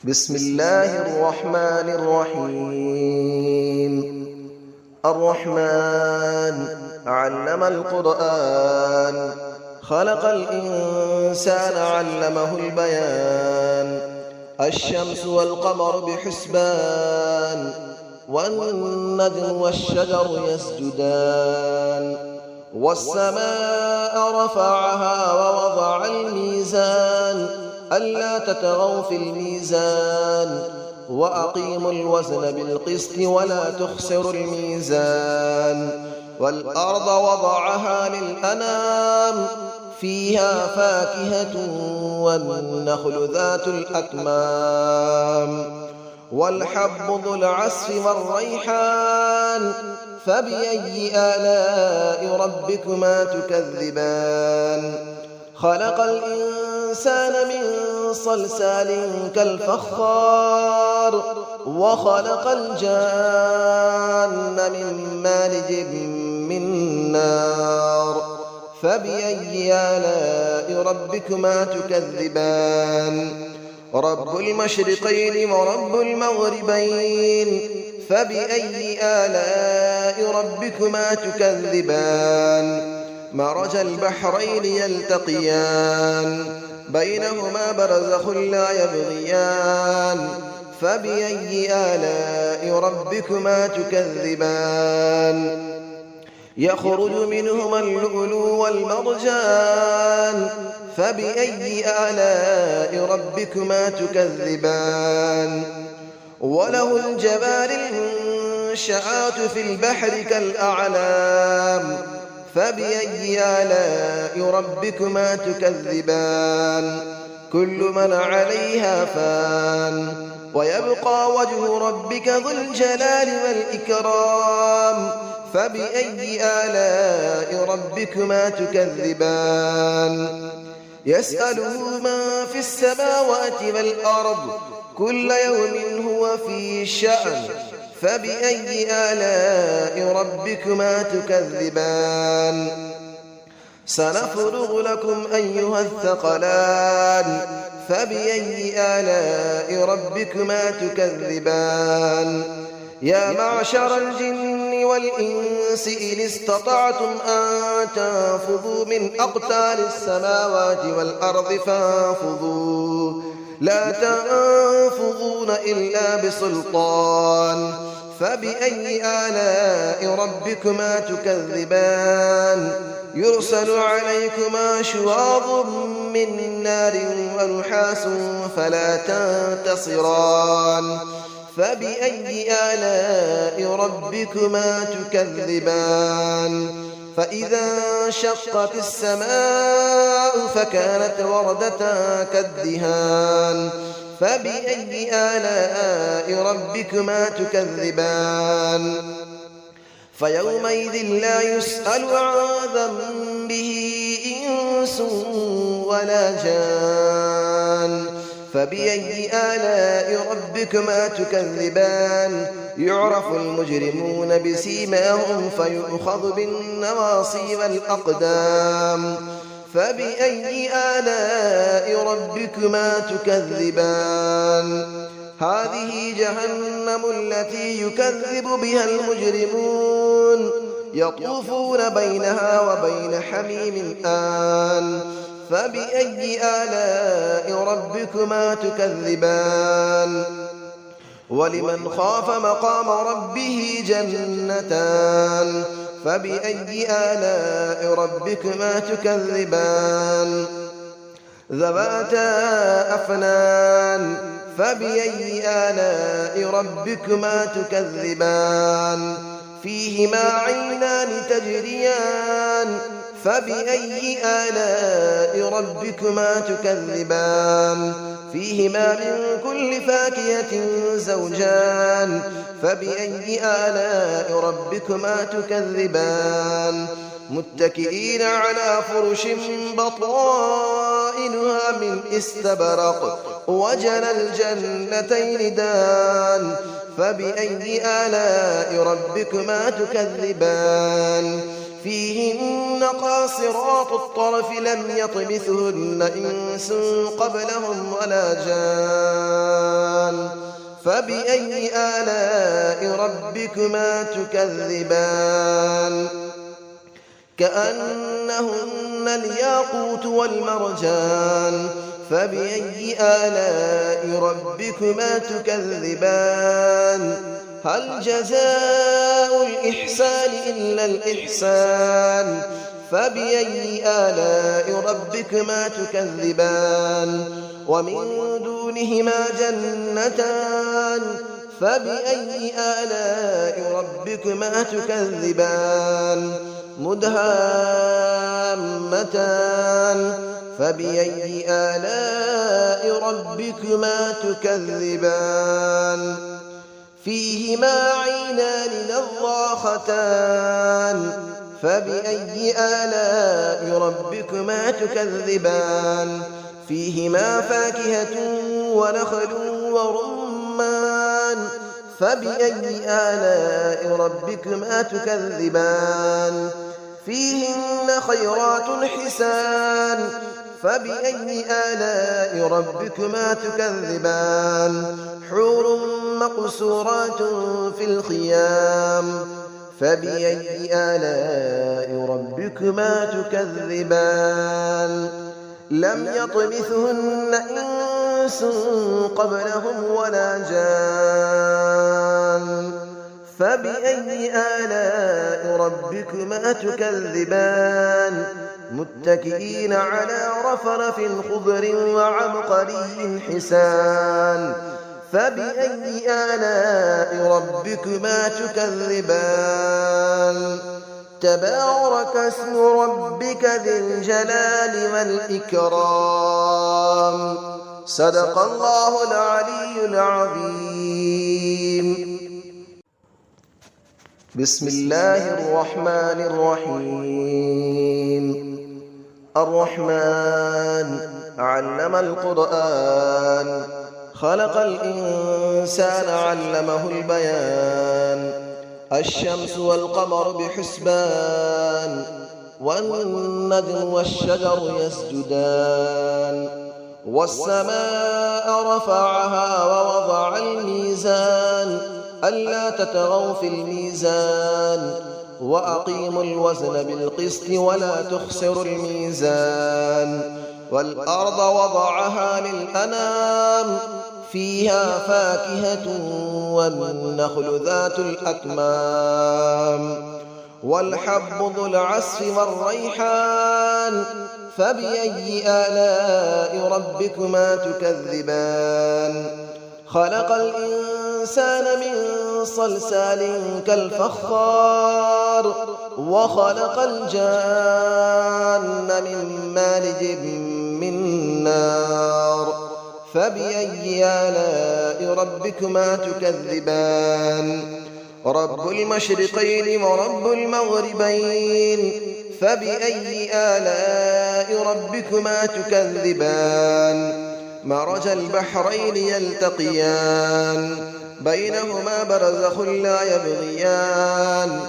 بسم الله الرحمن الرحيم. الرحمن علم القرآن، خلق الإنسان علمه البيان. الشمس والقمر بحسبان، والنجم والشجر يسجدان. والسماء رفعها ووضع الميزان، ألا تطغوا في الميزان، وأقيموا الوزن بالقسط ولا تخسروا الميزان. والأرض وضعها للأنام، فيها فاكهة والنخل ذات الأكمام. والحب ذو العصف والريحان، فبأي آلاء ربكما تكذبان. خلق الإنسان من صلصال كالفخار، وخلق الجان من مارج من نار. فبأي آلاء ربكما تكذبان. رب المشرقين ورب المغربين، فبأي آلاء ربكما تكذبان. مرج البحرين يلتقيان، بينهما برزخ لا يبغيان. فبأي آلاء ربكما تكذبان. يخرج منهما اللؤلؤ والمرجان، فبأي آلاء ربكما تكذبان. وله الجوار المنشآت في البحر كالأعلام، فبأي آلاء ربكما تكذبان. كل من عليها فان، ويبقى وجه ربك ذو الجلال والإكرام. فبأي آلاء ربكما تكذبان. يسأله من في السماوات والأرض، كل يوم هو في شأن. فبأي آلاء ربكما تكذبان. سنفرغ لكم أيها الثقلان، فبأي آلاء ربكما تكذبان. يا معشر الجن والإنس إن استطعتم أن تنفذوا من أقطار السماوات والأرض فانفذوا، لا تنفذون إلا بسلطان. فبأي آلاء ربكما تكذبان. يرسل عليكما شواظ من نار ونحاس فلا تنتصران. فبأي آلاء ربكما تكذبان. فإذا انشقت السماء فكانت وردة كالدهان. فبأي آلاء ربكما تكذبان. فيومئذ لا يسأل عن ذنبه إنس ولا جان. فبأي آلاء ربكما تكذبان. يعرف المجرمون بسيماهم فيؤخذ بالنواصي والأقدام. فبأي آلاء ربكما تكذبان. هذه جهنم التي يكذب بها المجرمون، يطوفون بينها وبين حميم آن. فبأي آلاء ربكما تكذبان. ولمن خاف مقام ربه جنتان. فبأي آلاء ربكما تكذبان. ذواتا أفنان. فبأي آلاء ربكما تكذبان. فيهما عينان تجريان. فبأي آلاء ربكما تكذبان. فيهما من كل فاكهة زوجان. فبأي آلاء ربكما تكذبان. متكئين على فرش بطائنها من استبرق، وجنى الجنتين دان. فبأي آلاء ربكما تكذبان. فيهن قاصرات الطرف لم يطمثهن إنس قبلهم ولا جان. فبأي آلاء ربكما تكذبان كأنهن الياقوت والمرجان فبأي آلاء ربكما تكذبان هل جزاء الإحسان إلا الإحسان فبأي آلاء ربكما تكذبان ومن دونهما جنتان فبأي آلاء ربكما تكذبان مدهامتان فبأي آلاء ربكما تكذبان فيهما عينان نضاختان فبأي آلاء ربكما تكذبان فيهما فاكهة ونخل ورمان فبأي آلاء ربكما تكذبان فيهن خيرات حسان فبأي آلاء ربكما تكذبان حور مقصورات في الخيام فبأي آلاء ربكما تكذبان لم يطمثهن إنس قبلهم ولا جان فبأي آلاء ربكما تكذبان متكئين على رفرف خضر وعبقري حسان فبأي آلاء ربكما تكذبان تبارك اسم ربك ذي الجلال والإكرام صدق الله العلي العظيم بسم الله الرحمن الرحيم الرحمن علم القرآن خلق الإنسان علمه البيان الشمس والقمر بحسبان والنجم والشجر يسجدان والسماء رفعها ووضع الميزان ألا تطغوا في الميزان وأقيموا الوزن بالقسط ولا تخسروا الميزان والأرض وضعها للأنام فيها فاكهة والنخل ذات الأكمام والحب ذو العصف والريحان فبأي آلاء ربكما تكذبان خلق الإنسان من صلصال كالفخار وخلق الجان من مارج من نار فبأي آلاء ربكما تكذبان رب المشرقين ورب المغربين فبأي آلاء ربكما تكذبان مرج البحرين يلتقيان بينهما برزخ لا يبغيان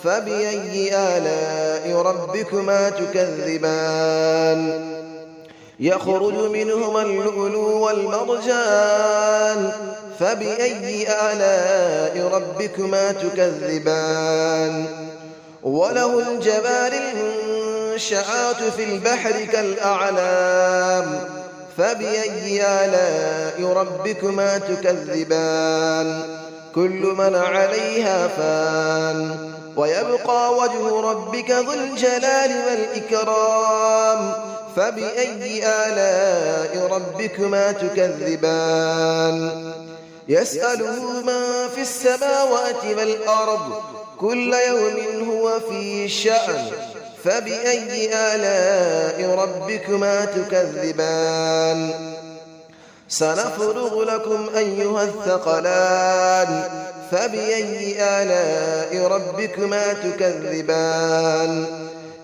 فبأي آلاء ربكما تكذبان يخرج منهما اللؤلؤ والمرجان فبأي آلاء ربكما تكذبان وله الجبال المنشآت في البحر كالأعلام فبأي آلاء ربكما تكذبان كل من عليها فان ويبقى وجه ربك ذو الجلال والإكرام فبأي آلاء ربكما تكذبان يسأله من في السماوات والأرض كل يوم هو في شأن فبأي آلاء ربكما تكذبان سنفرغ لكم أيها الثقلان فبأي آلاء ربكما تكذبان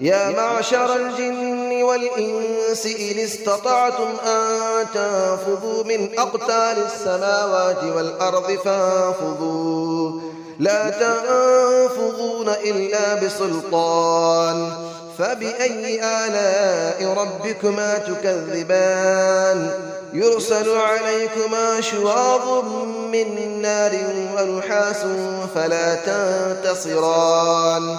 يا معشر الجن والإنس إن استطعتم أن تنفذوا من أقطار السماوات والأرض فانفذوا لا تنفذون إلا بسلطان فبأي آلاء ربكما تكذبان يرسل عليكما شواظ من نار ونحاس فلا تنتصران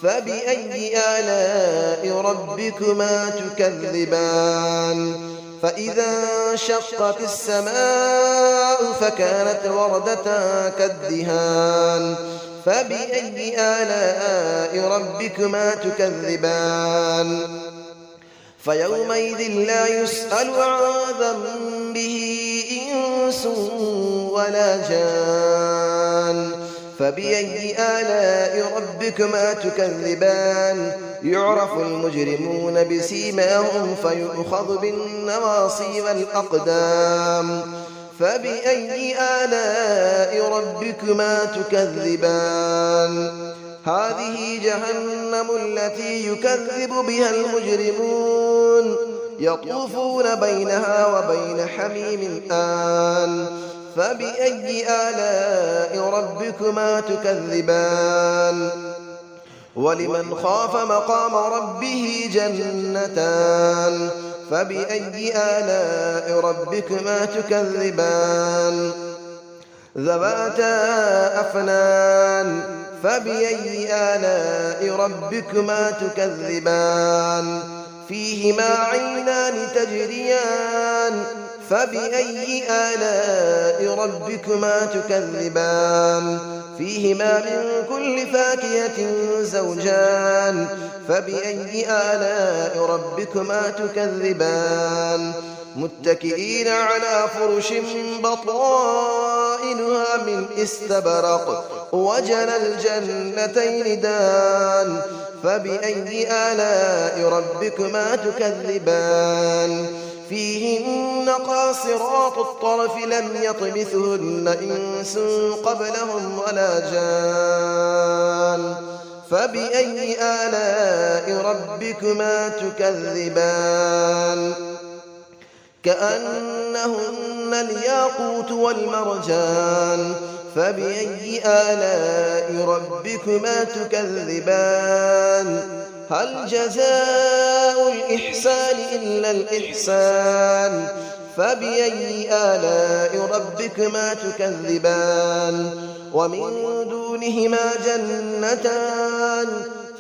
فبأي آلاء ربكما تكذبان فإذا انشقت السماء فكانت وردة كالدهان فبأي آلاء ربكما تكذبان فيومئذ لا يسأل عن ذنبه إنس ولا جان فبأي آلاء ربكما تكذبان يعرف المجرمون بسيماهم فيؤخذ بالنواصي والأقدام فبأي آلاء ربكما تكذبان هذه جهنم التي يكذب بها المجرمون يطوفون بينها وبين حميم آن فبأي آلاء ربكما تكذبان ولمن خاف مقام ربه جنتان فبأي آلاء ربكما تكذبان ذواتا أفنان فبأي آلاء ربكما تكذبان فيهما عينان تجريان فبأي آلاء ربكما تكذبان فيهما من كل فاكهة زوجان فبأي آلاء ربكما تكذبان متكئين على فرش بطائنها من استبرق وجنى الجنتين دان فبأي آلاء ربكما تكذبان فيهن قاصرات الطرف لم يطمثهن إنس قبلهم ولا جان فبأي آلاء ربكما تكذبان كأنهن الياقوت والمرجان فبأي آلاء ربكما تكذبان هل جزاء الإحسان إلا الإحسان فبأي آلاء ربكما تكذبان ومن دونهما جنتان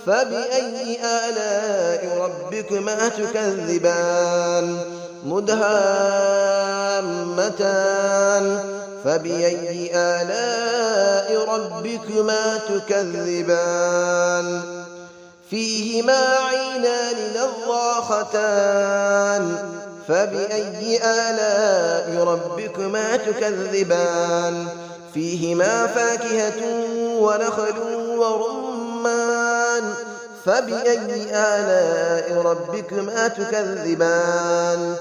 فبأي آلاء ربكما تكذبان مدهامتان فبأي آلاء ربكما تكذبان فيهما عينان نضاختان فبأي آلاء ربكما تكذبان فيهما فاكهة ونخل ورمان فبأي آلاء ربكما تكذبان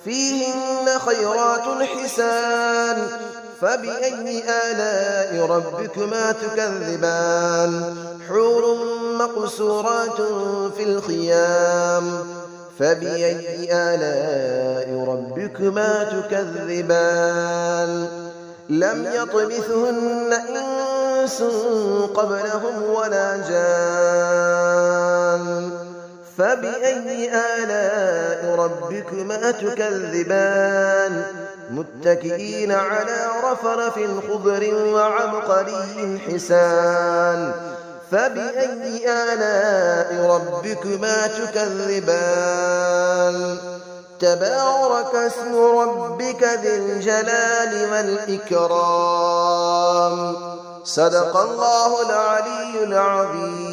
فيهن خيرات حسان فبأي آلاء ربكما تكذبان حور مقصورات في الخيام فبأي آلاء ربكما تكذبان لم يطمثهن إنس قبلهم ولا جان فبأي آلاء ربكما تكذبان متكئين على رفرف خضر وعبقري حسان فبأي آلاء ربكما تكذبان تبارك اسم ربك ذي الجلال والإكرام صدق الله العلي العظيم.